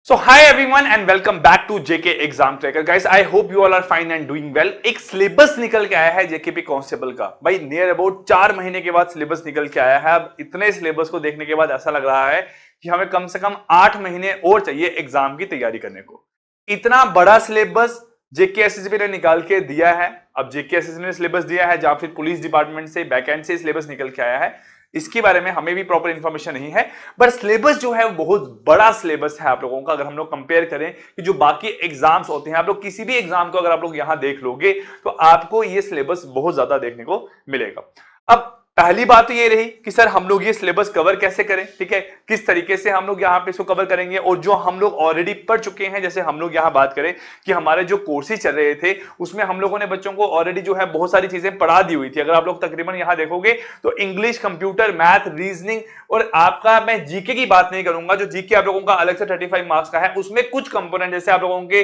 So hi everyone and welcome back to JK Exam Tracker. Guys, I hope you all are fine and doing well. एक syllabus निकल के आया है JKP constable का। भाई near about 4 महीने के बाद सिलेबस निकल के आया है। अब इतने सिलेबस को देखने के बाद ऐसा लग रहा है कि हमें कम से कम 8 महीने और चाहिए एग्जाम की तैयारी करने को। इतना बड़ा सिलेबस जेके एसएसबी ने निकाल के दिया है। अब जेके एसएसबी ने सिलेबस दिया है या फिर पुलिस डिपार्टमेंट से बैकएंड से सिलेबस निकल के आया है, इसके बारे में हमें भी प्रॉपर इंफॉर्मेशन नहीं है। बट सिलेबस जो है वो बहुत बड़ा सिलेबस है आप लोगों का। अगर हम लोग कंपेयर करें कि जो बाकी एग्जाम्स होते हैं, आप लोग किसी भी एग्जाम को अगर आप लोग यहां देख लोगे तो आपको ये सिलेबस बहुत ज्यादा देखने को मिलेगा। अब पहली बात तो ये रही कि सर हम लोग ये सिलेबस कवर कैसे करें, ठीक है, किस तरीके से हम लोग यहाँ पे इसको कवर करेंगे। और जो हम लोग ऑलरेडी पढ़ चुके हैं, जैसे हम लोग यहाँ बात करें कि हमारे जो कोर्सेज चल रहे थे उसमें हम लोगों ने बच्चों को ऑलरेडी जो है बहुत सारी चीजें पढ़ा दी हुई थी। अगर आप लोग तकरीबन यहाँ देखोगे तो इंग्लिश, कंप्यूटर, मैथ, रीजनिंग और आपका मैं जीके की बात नहीं करूंगा। जो जीके आप लोगों का अलग से 35 मार्क्स का है, उसमें कुछ कंपोनेंट जैसे आप लोगों के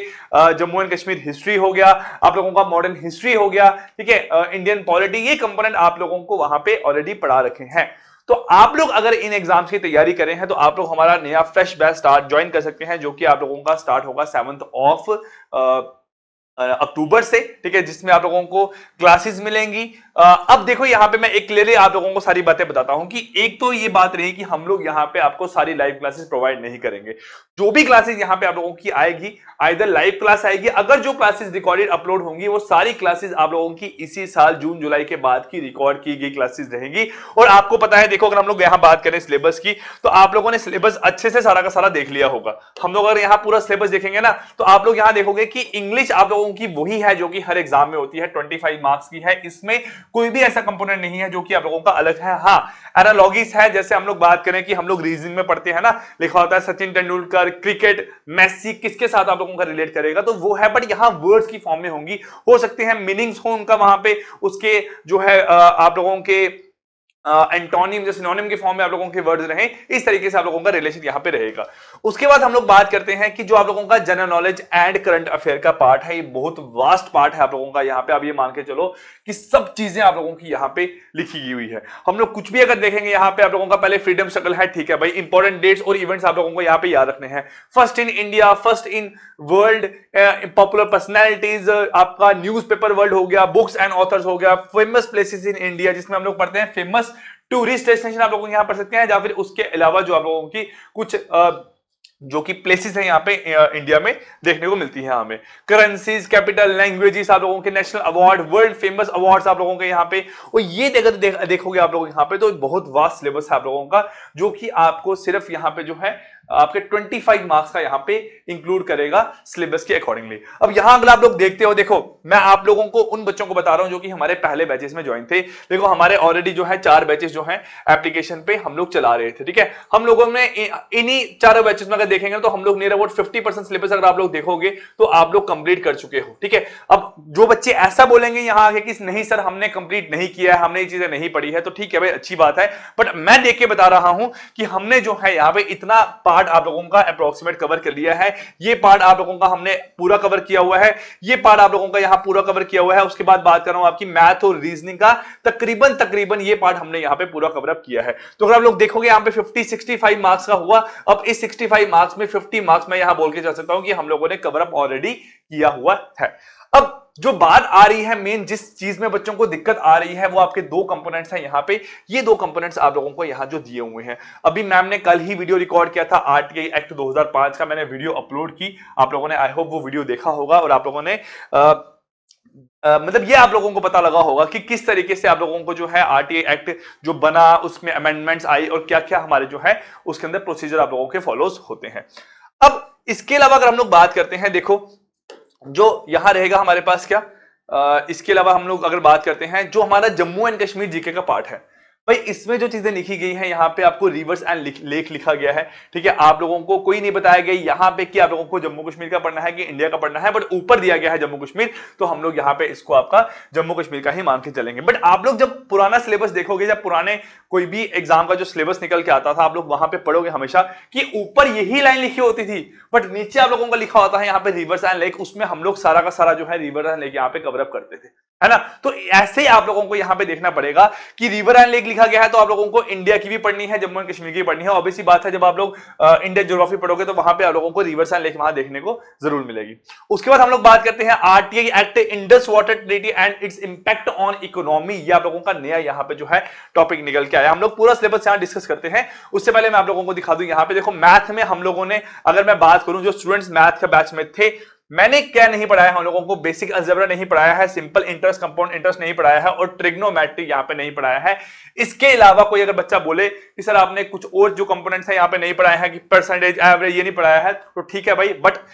जम्मू एंड कश्मीर हिस्ट्री हो गया, आप लोगों का मॉडर्न हिस्ट्री हो गया, ठीक है, इंडियन पॉलिटी, ये कंपोनेंट आप लोगों को वहां पे ऑलरेडी पढ़ा रखे हैं। तो आप लोग अगर इन एग्जाम्स की तैयारी करें हैं तो आप लोग हमारा नया फ्रेश बैच स्टार्ट ज्वाइन कर सकते हैं, जो कि आप लोगों का स्टार्ट होगा 7 अक्टूबर से, ठीक है, जिसमें आप लोगों को क्लासेस मिलेंगी। अब देखो यहाँ पे मैं एक क्लियरली आप लोगों को सारी बातें बताता हूं कि एक तो ये बात रही कि हम लोग यहाँ पे आपको सारी लाइव क्लासेस प्रोवाइड नहीं करेंगे। जो भी क्लासेस यहाँ पे आप लोगों की आएगी, आइदर लाइव क्लास आएगी, अगर जो क्लासेस रिकॉर्डेड अपलोड होंगी वो सारी क्लासेस आप लोगों की इसी साल जून जुलाई के बाद की रिकॉर्ड की गई क्लासेस रहेंगी। और आपको पता है, देखो अगर हम लोग यहाँ बात करें सिलेबस की, तो आप लोगों ने सिलेबस अच्छे से सारा का सारा देख लिया होगा। हम लोग अगर यहाँ पूरा सिलेबस देखेंगे ना तो आप लोग यहाँ देखोगे कि इंग्लिश आप लोगों की वही है जो कि हर एग्जाम में होती है, 25 मार्क्स की है। इसमें कोई भी ऐसा कंपोनेंट नहीं है जो कि आप लोगों का अलग है। हाँ, एनालॉजीज है, जैसे हम लोग बात करें कि हम लोग रीजनिंग में पढ़ते हैं ना, लिखा होता है सचिन तेंदुलकर, क्रिकेट, मेसी, किसके साथ आप लोगों का रिलेट करेगा, तो वो है। बट यहाँ वर्ड्स की फॉर्म में होंगी, हो सकते हैं मीनिंग्स हो उनका वहां पे, उसके जो है आप लोगों के एंटोनिम जो सिनोनिम के फॉर्म में आप लोगों के वर्ड्स रहें, इस तरीके से आप लोगों का रिलेशन यहां पे रहेगा। उसके बाद हम लोग बात करते हैं कि जो आप लोगों का general knowledge and current affair का पार्ट है, ये बहुत वास्ट पार्ट है आप लोगों का। यहाँ पे आप ये मान के चलो कि सब चीजें आप लोगों की यहाँ पे लिखी हुई है। हम लोग कुछ भी अगर देखेंगे यहाँ पे आप लोगों का पहले फ्रीडम स्ट्रगल है, ठीक है भाई, इंपॉर्टेंट डेट्स और इवेंट्स आप लोगों को यहाँ पे याद रखने हैं। First in India, first in world, popular personalities, आपका न्यूज़पेपर वर्ल्ड हो गया, बुक्स एंड ऑथर्स हो गया, फेमस प्लेसेस इन इंडिया, जिसमें हम लोग पढ़ते हैं फेमस टूरिस्ट डेस्टिनेशन आप लोग यहां पढ़ सकते हैं, या फिर उसके अलावा जो आप लोगों की कुछ जो कि प्लेसेस हैं यहाँ पे इंडिया में देखने को मिलती है हमें। करेंसीज, कैपिटल, लैंग्वेजेस, आप लोगों के national award, world famous awards आप लोगों के यहाँ पे। और ये देखोगे आप लोग यहाँ पे तो बहुत वास्ट सिलेबस है आप लोगों का, जो कि आपको सिर्फ यहाँ पे जो है आपके 25 मार्क्स का यहाँ पे इंक्लूड करेगा सिलेबस के अकॉर्डिंगली। अब यहाँ अगर आप लोग देखते हो, देखो मैं आप लोगों को उन बच्चों को बता रहा हूं जो कि हमारे पहले बैचेस में ज्वाइन थे। देखो हमारे ऑलरेडी जो है 4 बैचेस जो हैं एप्लीकेशन पे हम लोग चला रहे थे, ठीक है। हम लोगों ने इन्हीं 4 बैचेस में अगर देखेंगे तो हम लोग नियर अबाउट 50% सिलेबस अगर आप लोग देखोगे तो आप लोग कंप्लीट कर चुके हो, ठीक है। अब जो बच्चे ऐसा बोलेंगे यहाँ आके कि नहीं सर हमने कंप्लीट नहीं किया है, हमने ये चीजें नहीं पढ़ी है, तो ठीक है भाई, अच्छी बात है। बट मैं देख के बता रहा हूं कि हमने जो है यहाँ पे इतना पार्ट आप लोगों का अप्रोक्सीमेट कवर कर लिया है। ये पार्ट आप लोगों का हमने पूरा कवर किया हुआ है, ये पार्ट आप लोगों का यहां पूरा कवर किया हुआ है। उसके बाद बात कर रहा हूं आपकी मैथ और रीजनिंग का, तकरीबन ये पार्ट हमने यहां पे पूरा कवर अप किया है। तो अगर आप लोग देखोगे यहां पे 65 मार्क्स का हुआ। अब इस 65 मार्क्स में 50 मार्क्स मैं यहां बोल के चल सकता हूं कि हम लोगों ने कवर अप ऑलरेडी किया हुआ है। अब जो बात आ रही है मेन, जिस चीज में बच्चों को दिक्कत आ रही है, वो आपके 2 कंपोनेंट्स हैं यहाँ पे। ये 2 कंपोनेंट्स आप लोगों को यहाँ जो दिए हुए हैं, अभी मैम ने कल ही वीडियो रिकॉर्ड किया था आरटीआई एक्ट 2005 का, मैंने वीडियो अपलोड की, आप लोगों ने आई होप वो वीडियो देखा होगा और आप लोगों ने मतलब ये आप लोगों को पता लगा होगा कि किस तरीके से आप लोगों को जो है आरटीआई एक्ट जो बना, उसमें अमेंडमेंट्स आई और क्या क्या हमारे जो है उसके अंदर प्रोसीजर आप लोगों के फॉलोज होते हैं। अब इसके अलावा अगर हम लोग बात करते हैं, देखो जो यहां रहेगा हमारे पास क्या, इसके अलावा हम लोग अगर बात करते हैं जो हमारा जम्मू एंड कश्मीर जीके का पार्ट है, भाई इसमें जो चीजें लिखी गई हैं, यहाँ पे आपको रिवर्स एंड लेक लिखा गया है, ठीक है। आप लोगों को कोई नहीं बताया गया यहाँ पे कि आप लोगों को जम्मू कश्मीर का पढ़ना है कि इंडिया का पढ़ना है, बट ऊपर दिया गया है जम्मू कश्मीर, तो हम लोग यहाँ पे इसको आपका जम्मू कश्मीर का ही मान के चलेंगे। बट आप लोग जब पुराना सिलेबस देखोगे, जब पुराने कोई भी एग्जाम का जो सिलेबस निकल के आता था, आप लोग वहां पे पढ़ोगे हमेशा कि ऊपर यही लाइन लिखी होती थी, बट नीचे आप लोगों का लिखा होता है यहाँ पे रिवर्स एंड लेक। उसमें हम लोग सारा का सारा जो है रिवर्स एंड लेक यहाँ पे कवर अप करते थे, है ना। तो ऐसे ही आप लोगों को यहाँ पे देखना पड़ेगा कि रिवर एंड लेक लिखा गया है तो आप लोगों को इंडिया की भी पढ़नी है, जम्मू एंड कश्मीर की पढ़नी है। ऑब्वियसली बात है, जब आप लोग इंडियन ज्योग्राफी पढ़ोगे तो वहां पे आप लोगों को रिवर्स एंड लेक वहां देखने को जरूर मिलेगी। उसके बाद हम लोग बात करते हैं RTI act, Indus water treaty and it's impact on economy. ये आप लोगों का नया यहाँ पे जो है टॉपिक निकल के आया। हम लोग पूरा सिलेबस यहाँ डिस्कस करते हैं, उससे पहले मैं आप लोगों को दिखा दूं। यहाँ पे देखो मैथ में हम लोगों ने, अगर मैं बात करूं जो स्टूडेंट्स मैथ के बैच में थे, मैंने क्या नहीं पढ़ाया है हम लोगों को, बेसिक अलजेब्रा नहीं पढ़ाया है, सिंपल इंटरेस्ट, कंपाउंड इंटरेस्ट नहीं पढ़ाया है और ट्रिग्नोमेट्री यहाँ पे नहीं पढ़ाया है। इसके अलावा कोई अगर बच्चा बोले कि सर आपने कुछ और जो कंपोनेंट्स है यहाँ पे नहीं पढ़ाया है, कि परसेंटेज, एवरेज, ये नहीं पढ़ाया है, तो ठीक है भाई, बट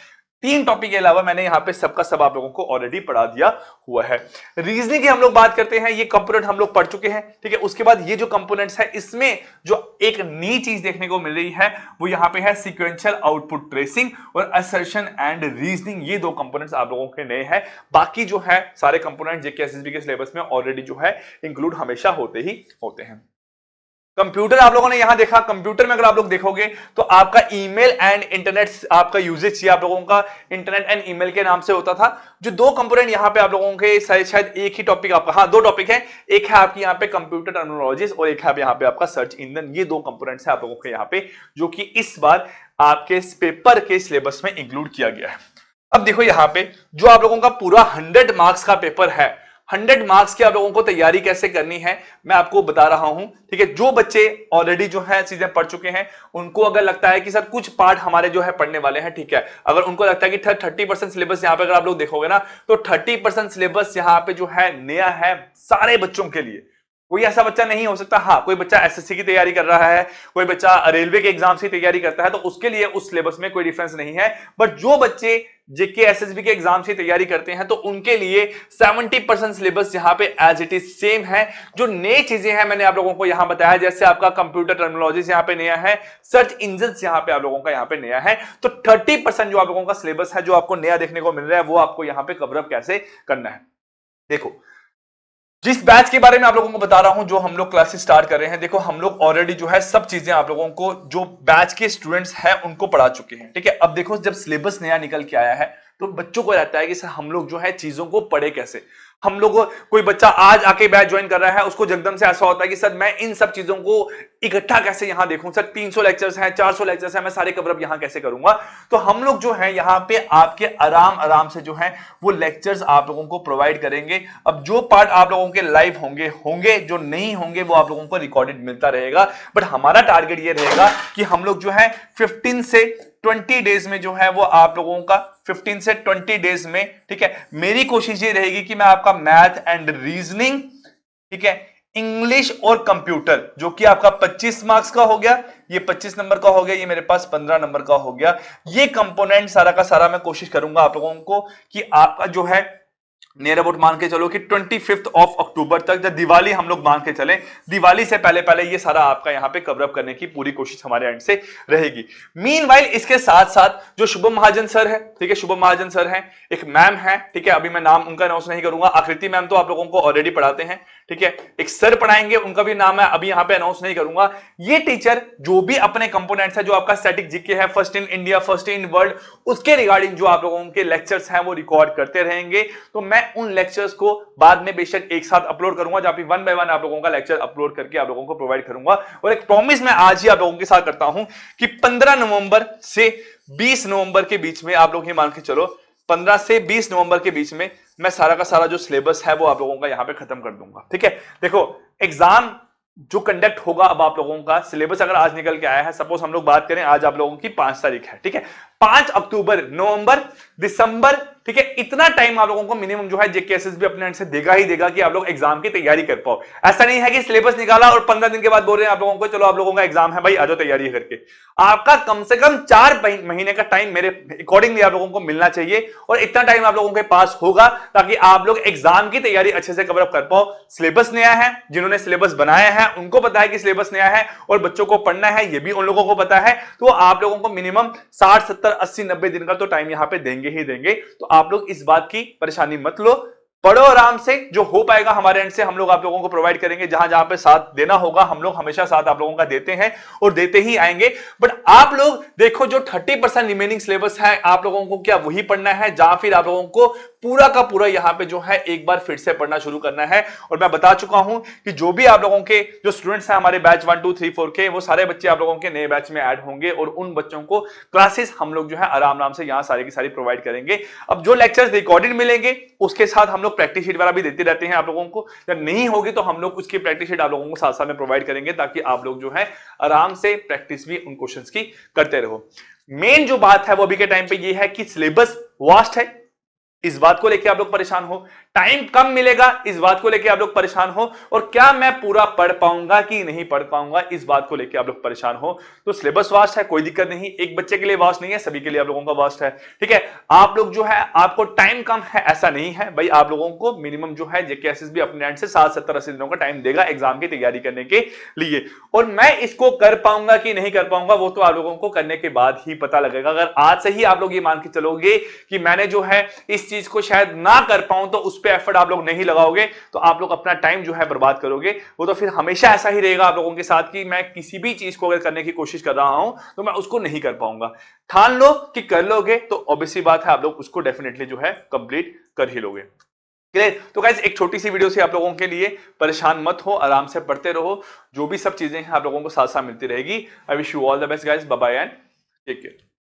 3 टॉपिक के अलावा मैंने यहाँ पे सबका सब आप लोगों को ऑलरेडी पढ़ा दिया हुआ है। रीजनिंग की हम लोग बात करते हैं, ये कंपोनेंट हम लोग पढ़ चुके हैं, ठीक है। उसके बाद ये जो कंपोनेंट्स है, इसमें जो एक नई चीज देखने को मिल रही है वो यहाँ पे है सीक्वेंशियल आउटपुट ट्रेसिंग और असर्शन एंड रीजनिंग। ये 2 कंपोनेंट्स आप लोगों के नए हैं। बाकी जो है सारे कंपोनेंट जेके एसएसबी के सिलेबस में ऑलरेडी जो है इंक्लूड हमेशा होते ही होते हैं। कंप्यूटर आप लोगों ने यहां देखा, कंप्यूटर में अगर आप लोग देखोगे तो आपका ईमेल एंड इंटरनेट, आपका यूजेज आप लोगों का इंटरनेट एंड ईमेल के नाम से होता था। जो 2 कंपोनेंट यहां पे आप लोगों के शायद एक ही टॉपिक आपका, हाँ 2 टॉपिक है, एक है आपकी यहाँ पे कंप्यूटर टर्मिनोलॉजीज और एक है यहाँ पे आपका सर्च इंजन। ये 2 कंपोनेंट्स है आप लोगों के यहाँ पे, जो कि इस बार आपके पेपर के सिलेबस में इंक्लूड किया गया है। अब देखो यहाँ पे जो आप लोगों का पूरा 100 मार्क्स का पेपर है, 100 मार्क्स की आप लोगों को तैयारी कैसे करनी है मैं आपको बता रहा हूं, ठीक है। जो बच्चे ऑलरेडी जो है चीजें पढ़ चुके हैं, उनको अगर लगता है कि सर कुछ पार्ट हमारे जो है पढ़ने वाले हैं, ठीक है, अगर उनको लगता है कि 30% सिलेबस यहां पे अगर आप लोग देखोगे ना, तो 30% सिलेबस यहां पे जो है नया है सारे बच्चों के लिए। कोई ऐसा बच्चा नहीं हो सकता, हाँ कोई बच्चा एसएससी की तैयारी कर रहा है, कोई बच्चा रेलवे के एग्जाम की तैयारी करता है, तो उसके लिए उस सिलेबस में कोई डिफरेंस नहीं है। बट जो बच्चे जेके एसएसबी के एग्जाम की तैयारी करते हैं, तो उनके लिए 70% सिलेबस यहां पे एज इट इज सेम है। जो नई चीजें हैं मैंने आप लोगों को यहां बताया, जैसे आपका कंप्यूटर टर्मिनोलॉजीज यहां पे नया है, सर्च इंजन यहां पे आप लोगों का यहां पे नया है। तो 30% जो आप लोगों का सिलेबस है जो आपको नया देखने को मिल रहा है, वो आपको यहां पे कवर अप कैसे करना है। देखो जिस बैच के बारे में आप लोगों को बता रहा हूं, जो हम लोग क्लासेस स्टार्ट कर रहे हैं, देखो हम लोग ऑलरेडी जो है सब चीजें आप लोगों को जो बैच के स्टूडेंट्स हैं उनको पढ़ा चुके हैं, ठीक है। अब देखो जब सिलेबस नया निकल के आया है तो बच्चों को रहता है कि सर हम लोग जो है चीजों को पढ़े कैसे। हम लोग, कोई बच्चा आज आके बैच ज्वाइन कर रहा है, उसको जगदम से ऐसा होता है कि सर मैं इन सब चीजों को इकट्ठा कैसे यहां देखूं, सर 300 लेक्चर्स हैं, 400 लेक्चर्स हैं, मैं सारे कवर अप यहां कैसे करूंगा। तो हम लोग जो है यहां पे आपके आराम से जो है वो लेक्चर्स आप लोगों को प्रोवाइड करेंगे। अब जो पार्ट आप लोगों के लाइव होंगे, जो नहीं होंगे वो आप लोगों को रिकॉर्डेड मिलता रहेगा। बट हमारा टारगेट ये रहेगा कि हम लोग जो है 15 से 20 डेज में जो है वो आप लोगों का 15 से 20 डेज में, ठीक है, मेरी कोशिश ये रहेगी कि मैं आपका मैथ एंड रीजनिंग, ठीक है, इंग्लिश और कंप्यूटर, जो कि आपका 25 मार्क्स का हो गया, ये 25 नंबर का हो गया, ये मेरे पास 15 नंबर का हो गया। ये कंपोनेंट सारा का सारा मैं कोशिश करूंगा आप लोगों को कि आपका जो है नियर अबाउट मान के चलो कि 25 अक्टूबर तक, जब दिवाली हम लोग मान के चले, दिवाली से पहले पहले ये सारा आपका यहां पे कवर अप करने की पूरी कोशिश हमारे एंड से रहेगी। मीनवाइल इसके साथ साथ जो शुभम महाजन सर है, ठीक है, शुभम महाजन सर हैं, एक मैम है, ठीक है, अभी मैं नाम उनका अनाउंस नहीं करूंगा, आकृति मैम तो आप लोगों को ऑलरेडी पढ़ाते हैं, ठीक है, एक सर पढ़ाएंगे, उनका भी नाम है अभी यहां पे अनाउंस नहीं करूंगा। ये टीचर जो भी अपने कंपोनेंट्स है, जो आपका स्टैटिक जीके है, first in India, first in world, उसके रिगार्डिंग जो आप लोगों के लेक्चर्स हैं वो रिकॉर्ड करते रहेंगे। तो मैं उन लेक्चर्स को बाद में बेशक एक साथ अपलोड करूंगा, जहां पे 1 बाय 1 आप लोगों का लेक्चर अपलोड करके आप लोगों को प्रोवाइड करूंगा। और एक प्रॉमिस मैं आज ही आप लोगों के साथ करता हूं कि 15 नवंबर से 20 नवंबर के बीच में, आप लोग ये मान के चलो 15 से 20 नवंबर के बीच में मैं सारा का सारा जो सिलेबस है वो आप लोगों का यहां पे खत्म कर दूंगा, ठीक है। देखो एग्जाम जो कंडक्ट होगा, अब आप लोगों का सिलेबस अगर आज निकल के आया है, सपोज हम लोग बात करें आज आप लोगों की 5 तारीख है, ठीक है, 5 अक्टूबर, नवंबर, दिसंबर, ठीक है, इतना टाइम आप लोगों को मिनिमम जो है जेके एसएसबी अपने एंड से देगा ही देगा कि आप लोग एग्जाम की तैयारी कर पाओ। ऐसा नहीं है कि सिलेबस निकाला और 15 दिन के बाद बोल रहे हैं आप लोगों को चलो आप लोगों का एग्जाम है भाई आ जाओ तैयारी करके। आपका कम से कम 4 महीने का टाइम मेरे अकॉर्डिंगली आप लोगों को मिलना चाहिए, और इतना टाइम आप लोगों के पास होगा ताकि आप लोग एग्जाम की तैयारी अच्छे से कवर अप कर पाओ। सिलेबस नया है, जिन्होंने सिलेबस बनाया है उनको पता है कि सिलेबस नया है और बच्चों को पढ़ना है, ये भी उन लोगों को पता है। तो आप लोगों को मिनिमम 60, 70, 80, 90 दिन का तो टाइम यहां पे देंगे ही देंगे। तो आप लोग इस बात की परेशानी मत लो, पढ़ो आराम से, जो हो पाएगा हमारे एंड से हम लोग आप लोगों को प्रोवाइड करेंगे। जहां जहां पे साथ देना होगा हम लोग हमेशा साथ आप लोगों का देते हैं और देते ही आएंगे। बट आप लोग देखो जो 30% रिमेनिंग सिलेबस है आप लोगों को क्या वही पढ़ना है, या फिर आप लोगों को पूरा का पूरा यहाँ पे जो है एक बार फिर से पढ़ना शुरू करना है। और मैं बता चुका हूं कि जो भी आप लोगों के जो स्टूडेंट्स हैं हमारे बैच 1 2 3 4 के, वो सारे बच्चे आप लोगों के नए बैच में ऐड होंगे और उन बच्चों को क्लासेस हम लोग जो है आराम से यहाँ सारी की सारी प्रोवाइड करेंगे। अब जो लेक्चर्स रिकॉर्डेड मिलेंगे उसके साथ हम लोग प्रैक्टिस शीट वगैरह भी देते रहते हैं आप लोगों को। जब नहीं होगी तो हम लोग उसकी प्रैक्टिस शीट आप लोगों को साथ साथ में प्रोवाइड करेंगे ताकि आप लोग जो है आराम से प्रैक्टिस भी उन क्वेश्चंस की करते रहो। मेन जो बात है वो अभी के टाइम पे ये है कि सिलेबस वास्ट है, इस बात को लेके आप लोग परेशान हो। टाइम कम मिलेगा, इस बात को लेके आप लोग परेशान हो। और क्या मैं पूरा पढ़ पाऊंगा कि नहीं पढ़ पाऊंगा, इस बात को लेके आप लोग परेशान हो। तो सिलेबस वास्ट है, कोई दिक्कत नहीं, एक बच्चे के लिए वास्ट नहीं है, सभी के लिए आप लोगों का वास्ट है। ठीक है, आप लोग जो है आपको टाइम कम है ऐसा नहीं है भाई, आप लोगों को मिनिमम जो है जेके एसएसबी अपने एंड से 60 70 80 दिनों का टाइम देगा एग्जाम की तैयारी करने के लिए। और मैं इसको कर पाऊंगा कि नहीं कर पाऊंगा वो तो आप लोगों को करने के बाद ही पता लगेगा। अगर आज से ही आप लोग ये मान के चलोगे कि मैंने जो है इस चीज को शायद ना कर पाऊं, तो उस पर एफर्ट आप लोग नहीं लगाओगे तो आप लोग अपना टाइम जो है बर्बाद करोगे। वो तो फिर हमेशा ऐसा ही रहेगा आप लोगों के साथ कि मैं किसी भी चीज को अगर करने की कोशिश कर रहा हूं तो मैं उसको नहीं कर पाऊंगा। ठान लो कि कर लोगे तो ऑब्वियसली बात है आप लोग उसको डेफिनेटली जो है कंप्लीट कर ही लोगे। क्लियर? तो गाइस एक छोटी सी वीडियो से आप लोगों के लिए, परेशान मत हो, आराम से पढ़ते रहो, जो भी सब चीजें हैं आप लोगों को साथ साथ मिलती रहेगी। I wish you all the best guys, bye bye and take care.